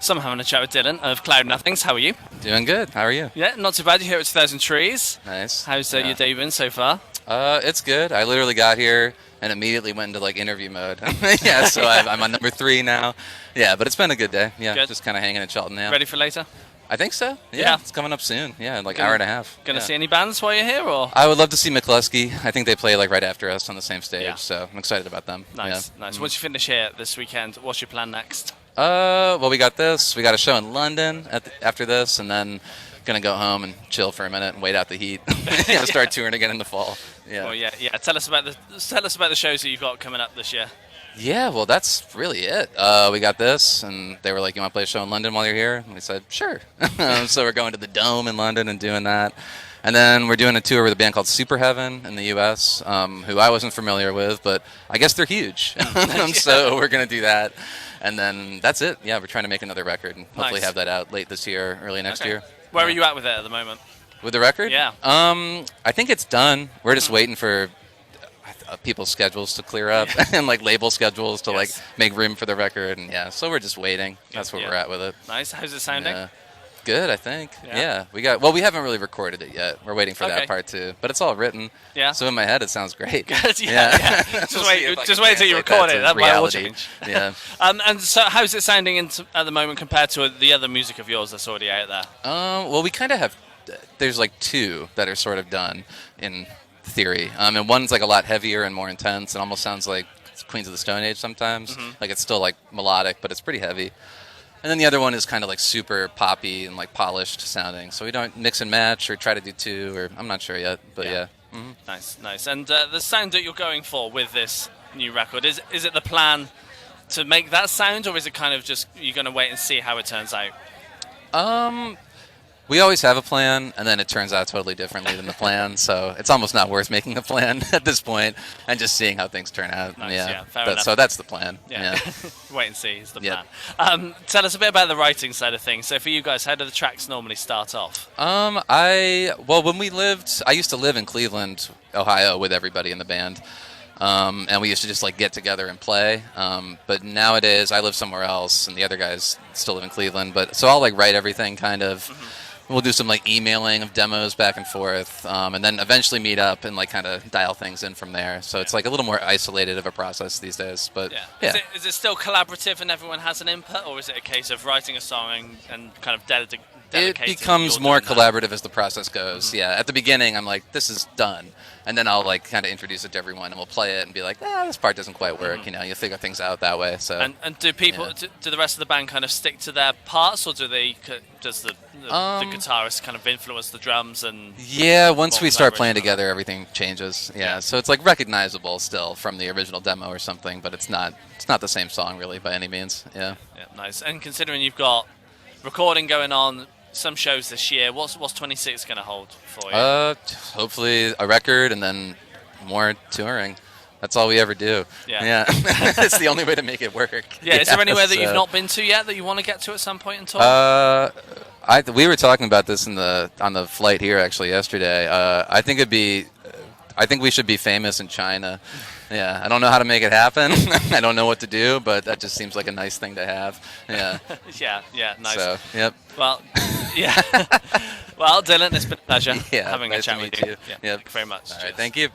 So I'm having a chat with Dylan of Cloud Nothings. How are you? Doing good. How are you? Yeah, not too bad. You're here at 2000 Trees. Nice. How's Yeah. your day been so far? It's good. I literally got here and immediately went into like interview mode. Yeah, so I'm on number 3 now. Yeah, but it's been a good day. Yeah, Good. just kind of hanging in Cheltenham now. Ready for later? I think so. Yeah, Yeah. it's coming up soon. Yeah, in like Gonna- hour and a half. Gonna Yeah. see any bands while you're here, or? I would love to see McCluskey. I think they play like right after us on the same stage, Yeah. so I'm excited about them. Nice, Yeah. nice. Once you finish here this weekend, what's your plan next? Well, we got this. We got a show in London after this, and then gonna go home and chill for a minute and wait out the heat. Start touring again in the fall. Yeah. Well, yeah. Tell us about the shows that you've got coming up this year. Yeah, well, that's really it. We got this, and they were like, "You want to play a show in London while you're here?" And we said, "Sure." So we're going to the Dome in London and doing that, and then we're doing a tour with a band called Super Heaven in the U.S., who I wasn't familiar with, but I guess they're huge. So we're gonna do that, and then that's it. Yeah, we're trying to make another record and hopefully Nice. have that out late this year, early next Okay. year. Where are Yeah. you at with it at the moment? With the record? Yeah. I think it's done. We're just waiting for people's schedules to clear up and like label schedules to like Yes. make room for the record, and yeah, so we're just waiting. That's where Yeah. we're at with it. Nice. How's it sounding? Yeah. Good, I think. Yeah. Yeah, we haven't really recorded it yet. We're waiting for Okay. that part too, but it's all written. Yeah. So in my head, it sounds great. Good. Yeah. Just We'll wait. see if I Just can wait until you translate record that it. to That might all reality. change. Yeah. And so, how's it sounding at the moment compared to the other music of yours that's already out there? Well, we kind of have. There's like 2 that are sort of done in theory, and one's like a lot heavier and more intense, and almost sounds like Queens of the Stone Age sometimes. Like it's still like melodic, but it's pretty heavy. And then the other one is kind of like super poppy and like polished sounding. So we don't mix and match or try to do 2, or I'm not sure yet, but Yeah. yeah. Nice. And the sound that you're going for with this new record, is it the plan to make that sound, or is it kind of just you're going to wait and see how it turns out? We always have a plan, and then it turns out totally differently than the plan. So it's almost not worth making a plan at this point and just seeing how things turn out. Nice, yeah, fair enough. So that's the plan. Yeah. Wait and see is the Yep. plan. Tell us a bit about the writing side of things. So for you guys, how do the tracks normally start off? When I used to live in Cleveland, Ohio, with everybody in the band, and we used to just like get together and play. But nowadays, I live somewhere else, and the other guys still live in Cleveland. But so I'll like write everything kind of. We'll do some like emailing of demos back and forth, and then eventually meet up and like kind of dial things in from there. So it's like a little more isolated of a process these days. But yeah. Is it still collaborative and everyone has an input, or is it a case of writing a song and kind of dedicating? It becomes more collaborative as the process goes. Yeah, at the beginning, I'm like, this is done. And then I'll like kind of introduce it to everyone, and we'll play it and be like, this part doesn't quite work. You know, you figure things out that way. So And do people, Yeah. do the rest of the band kind of stick to their parts, or does the guitarist kind of influence the drums and? yeah, once more we start playing collaboration on together, everything changes. Yeah, Yeah. so it's like recognizable still from the original demo or something, but it's not the same song really by any means. Yeah. Yeah, nice. And considering you've got recording going on, some shows this year, what's 26 going to hold for you? Hopefully a record and then more touring. That's all we ever do. Yeah. It's the only way to make it work. Yeah, is there anywhere that you've so- not been to yet that you want to get to at some point in time? We were talking about this on the flight here actually yesterday. I think we should be famous in China. Yeah, I don't know how to make it happen. I don't know what to do, but that just seems like a nice thing to have. Yeah. Yeah, nice. So, yep. Well, yeah. Well, Dylan, it's been a pleasure Yeah, having nice a chat to with meet you. you. Yeah, Yep. thank you very much. All right, Cheers. thank you.